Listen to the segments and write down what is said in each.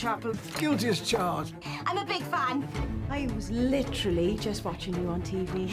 Whitechapel. Guilty as charged. I'm a big fan. I was literally just watching you on TV.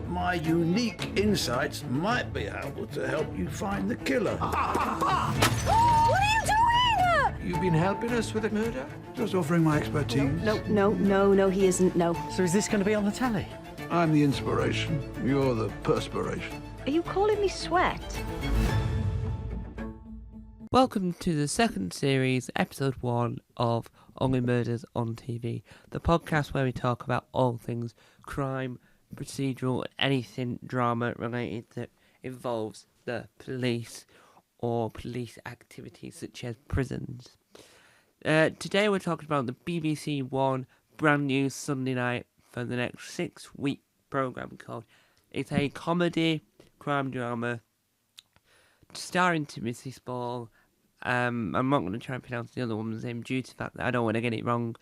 My unique insights might be able to help you find the killer. What are you doing? You've been helping us with a murder? Just offering my expertise. No, he isn't, no. So is this going to be on the telly? I'm the inspiration. You're the perspiration. Are you calling me Sweat? Welcome to the second series, episode 1 of Only Murders on TV, the podcast where we talk about all things crime, procedural, and anything drama related that involves the police or police activities such as prisons. Today we're talking about the BBC One brand new Sunday night for the next 6-week programme called It's a Comedy Crime Drama starring Timothy Spall. I'm not going to try and pronounce the other woman's name due to the fact that I don't want to get it wrong,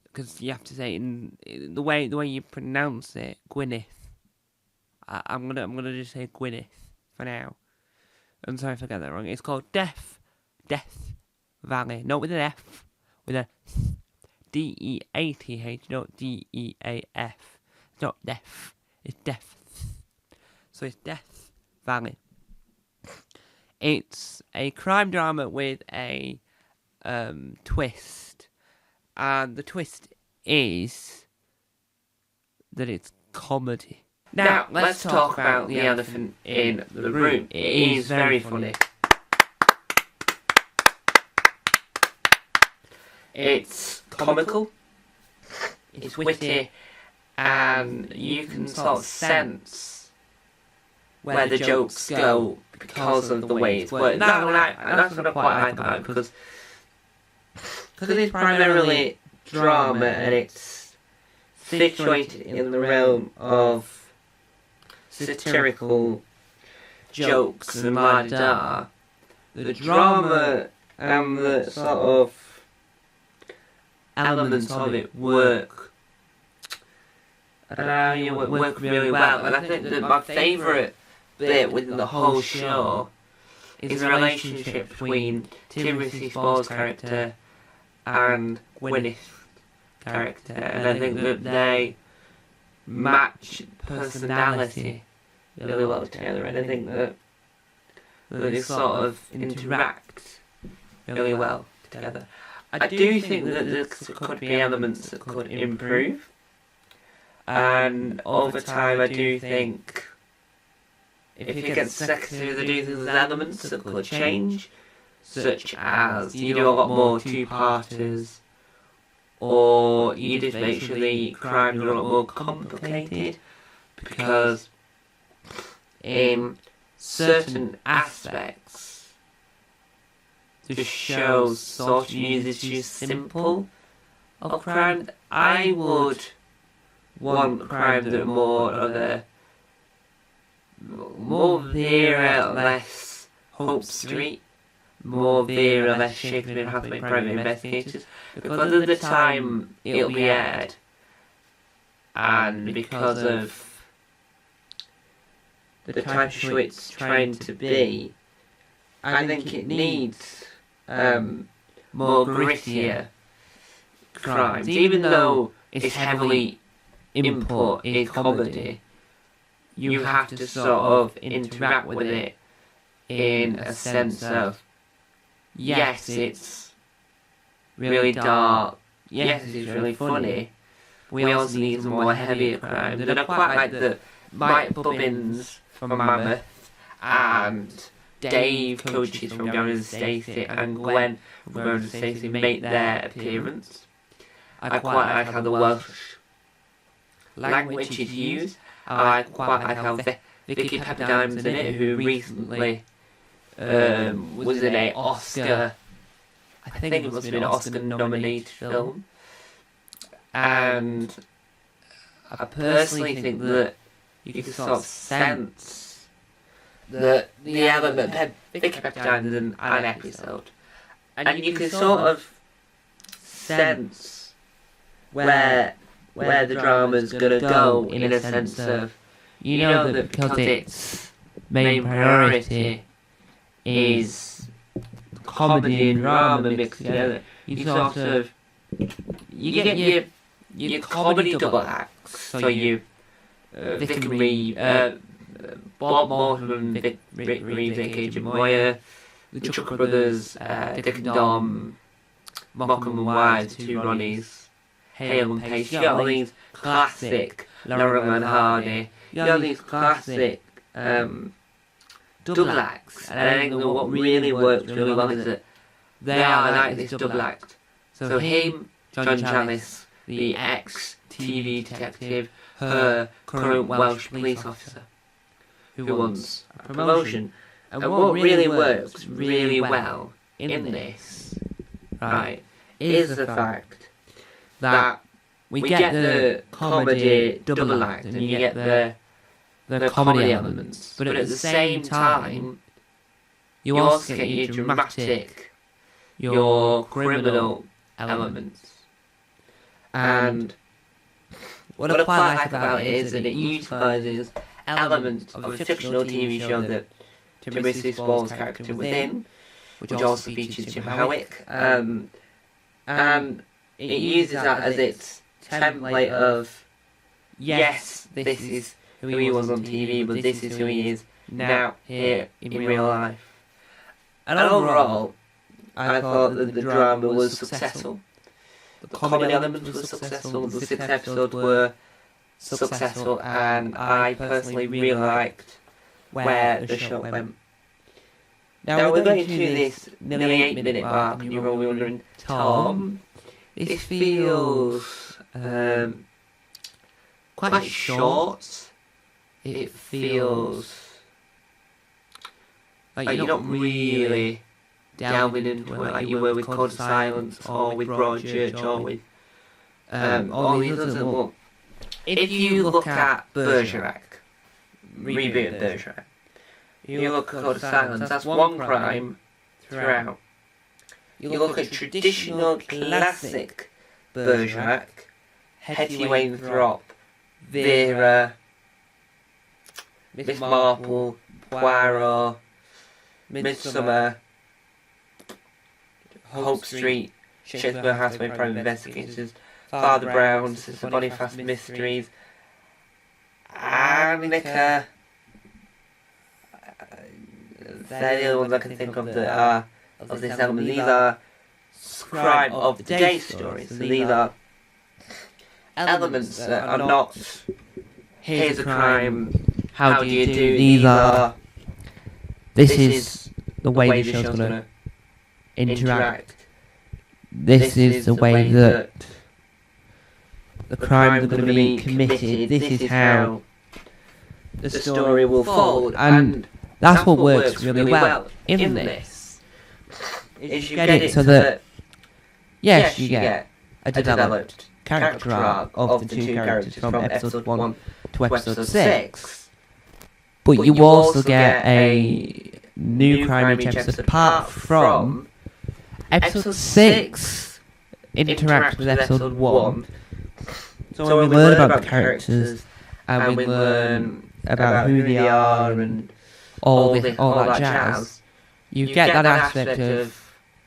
because you have to say it in the way you pronounce it, Gwyneth. I'm gonna just say Gwyneth for now. I'm sorry if I get that wrong. It's called Death Valley, not with an F, with a D-E-A-T-H, not D-E-A-F. It's not death, it's death. So it's Death Valley. It's a crime drama with a twist, and the twist is that it's comedy. Now let's talk about the elephant in the room. It is very funny. It's comical, it's witty, and you can sort of sense where the jokes go because of the way it's worked. That's what I quite like about it, because it's primarily drama and it's situated in the realm of satirical jokes and la-da-da. The drama and the sort of elements of it work. I don't know, work really well, and I think that my favourite bit within the whole show is the relationship between Timothy Spall's character and Gwyneth's character, and I think that they match personality really well together, and I think that they sort of interact really well together. I do think that there could be elements that could improve, and over time I do think if it gets secondary, I do think there's elements that could change, such as you do a lot more two-parters, or you just make sure the crimes are a lot more complicated, because in certain aspects the show sort of uses too simple of crime. I would want crime that are more of a more Vera, less Hope Street, more Vera, less Shakespeare and Hathaway Private Investigators, because of the time it'll be aired, and because of the type of show it's trying to be. I think it needs more grittier crimes, even though it's heavily input in comedy. You have to sort of interact with it in a sense of, yes, it's really dark, yes, it's really funny, we also need some more heavier crimes. And I quite like that Mike Bubbins from Mammoth and Dave Coaches from Gavin and Stacey and Gwen from Gavin and Stacey make their appearance. I quite like how the Welsh language is used. I quite like how Vicky Pepperdine's in it, who recently was in an Oscar, I think it must have been an Oscar-nominated film. And I personally think that you can sort of sense that the element of Vicky Pepperdine's in an episode, and you can sort of sense where the drama's gonna go, in a sense of, you know that because its main priority is comedy and drama mixed together, you sort of you get your comedy double acts. So you Vic and Reeve, Bob Mortimer, Vic Reeves, aka Jim Moyer, the Chuck Brothers, Dick and Dom, Morecambe and Wise, two Ronnies, Hale and Pace. You got all these classic Laurel and Hardy. You got these classic double acts. And I think that what really works really well is that they are like this double act. So him, John Challis, the ex-TV detective, her current Welsh police officer, who wants a promotion. And what really works really well in this, right, is the fact that we get the comedy double act and you get the comedy elements, but at the same time, you also get your dramatic, your criminal elements. And what I quite like about it is that it utilises elements of a fictional TV show that Timothy Spall's character was in, which also features Jim Howick, and it uses that as its template of, yes, this is who he was on TV, but this is who he is now, here, in real life. And overall, I thought that the drama was successful. The comedy elements were successful, the 6 episodes were successful, and I personally really liked where the show went. Now we're going to this nearly 8-minute mark, and you're probably wondering, Tom, this feels quite short. It feels like you're not really delving into it like you were with Code of Silence or with Broadchurch or with all these others. Well, if you look at Bergerac, reboot of Bergerac, you look at Code of Silence, that's one crime throughout. You look at traditional classic Bergerac, Hetty Wainthropp, Vera, Miss Marple, Poirot, Midsummer, Hope Street, Shakespeare Hathaway Private Investigators, Father Brown, Sister Boniface Mysteries, Annika. They're the only ones I can think of that are of this element. These are crime of the day stories. So these are elements that are not, here's a crime, how do you do? These are, this is the way the show's going to interact. This is the way that the crimes are going to be committed. This is how the story will fold. And that's what works really well in this. Is you get it so that, yes, you get a developed character arc of the 2 characters from episode 1 to episode 6. But you also get a new crime each episode apart from episode 6 interacts with episode 1. So we learn about the characters and we learn about who they are and all that jazz. You get that aspect of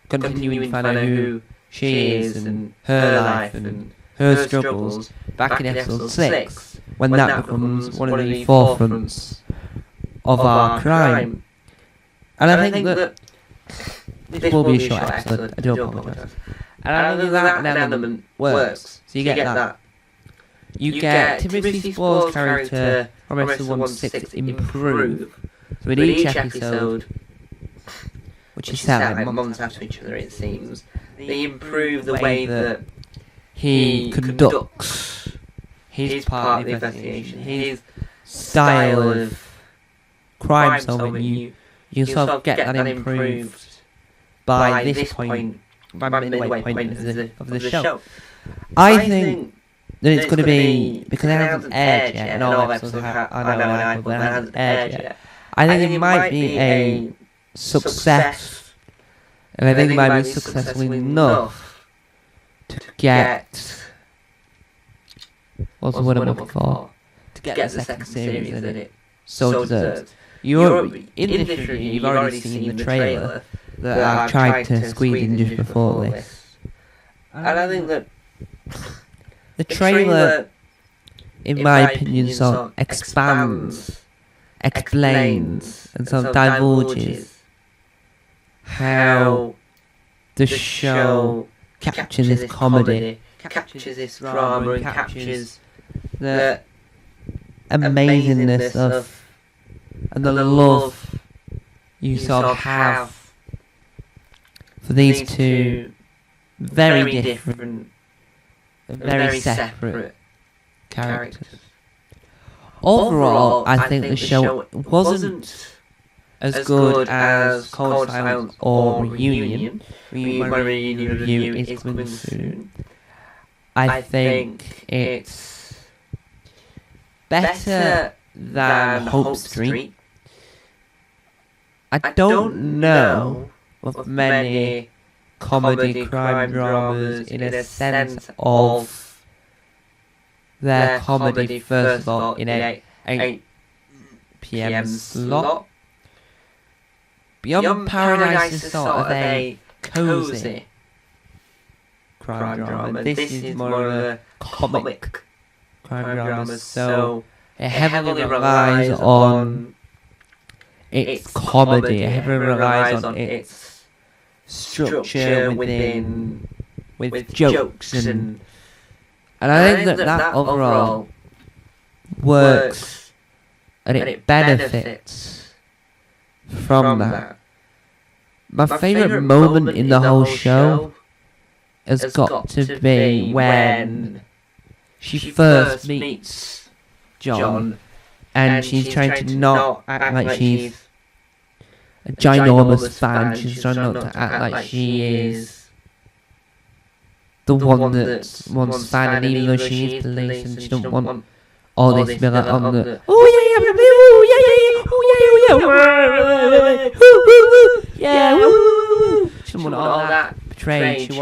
continuing to find out who she is and her life and her struggles back in episode 6, when that becomes one of the forefronts of our crime. And I think that this will be a short episode, I do apologise. And I think that element works. So you get that. You get Timothy Spall's character from episode 1 to 6 improve. So in each episode, which is set like months after each other, it seems, they improve the way that he conducts his part of the investigation, his style of crime solving. You sort of get that improved by this point, by the midway point of the show. I think that it's going to be, because it hasn't aired yet, and all episodes are now on iPod, but it hasn't aired yet, I think it might be a success, and I think it might be successful enough to get, what's the word I'm looking for, to get the second series that it so deserves. You've already seen the trailer that I've tried to squeeze in just before this. And I think that the trailer, in my opinion, sort of expands, explains, and sort of divulges how the show captures this comedy, captures this drama, and captures the amazingness of and the love you sort of have for these two very different, very separate characters. Overall, I think the show wasn't as good as Cold Silence or Reunion. My Reunion review is coming soon. I think it's better than Hope Street. I don't know of many comedy crime dramas in a sense of their comedy first of all in a 8 PM slot. Beyond Paradise is sort of a cozy crime drama. This is more of a comic crime drama, so it heavily relies on its comedy, it heavily relies on its structure with jokes and I think that overall works and it benefits from that. My favourite moment in the whole show has got to be when she first meets John and she's trying to not act like she's a ginormous fan. She's trying not to act like she is the one that wants fan, and even though she is police and she don't want all this to be like on the she doesn't want all that portrayed.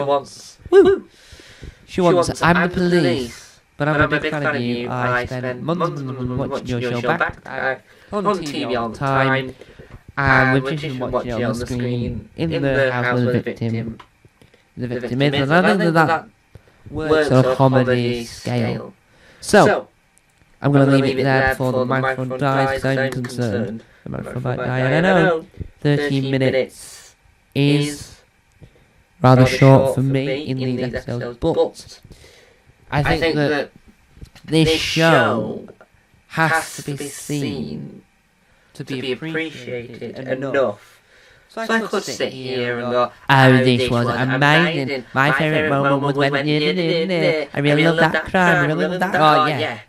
She wants I'm the police, but I'm a big fan of you. I spent months watching your show back on TV all the time, and we've just been watching it on the screen in the house with the victim. The victim is, and I think that works on a comedy scale. So, I'm going to leave it there before the microphone dies, because I'm concerned the microphone might die. And I know 13 minutes is rather short for me in these episodes, but I think that this show has to be seen to be appreciated enough. So I could sit here and go, oh, this was amazing. My favourite moment was when I really love that crime, I really love that. Oh, yeah.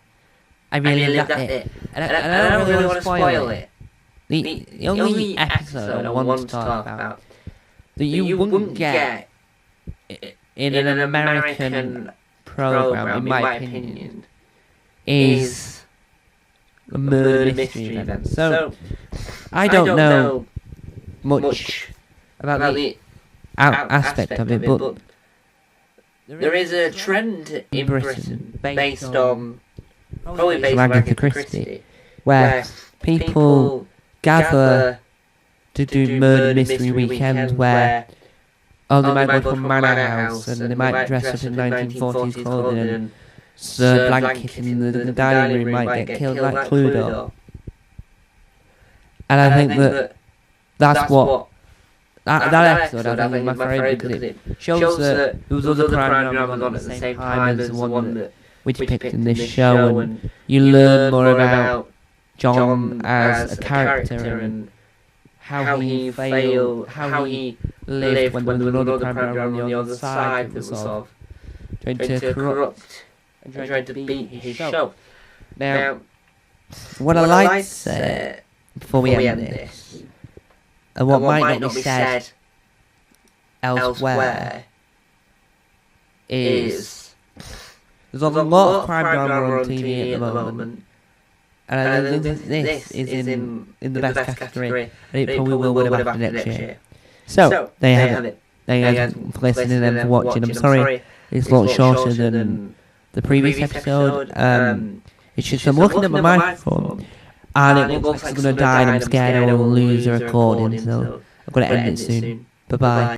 I really loved it. And I don't really want to spoil it. The only episode I want to talk about that you wouldn't get in an American program, in my opinion, is a murder mystery event. So, I don't know much about the aspect of it, but there is a trend in Britain based on Agatha Christie, where people gather to do murder mystery weekends where they might go to a manor house and they might dress up in 1940s clothing and serve blanket in the dining room might get killed like Cluedo. And I think that's what that episode I think is my favourite, because it shows that there was other crime dramas on at the same time as the one that we depict in this show, and you learn more about John as a character and how he failed, how he lived when there was another crime drama on the other side that was sort of trying to corrupt and trying to beat his show. Now, what I like to say before we end this, and what might not be said elsewhere, is there's a lot of crime drama on TV at the moment, and I think this is in the best category, and it probably will win a BAFTA next year. So, there you have it. Thank you guys for listening and for watching. I'm sorry it's a lot shorter than the previous episode. It's just I'm looking at my microphone, and it looks like it's going to die, and I'm scared I will lose the recording, so I'm going to end it soon. Bye-bye.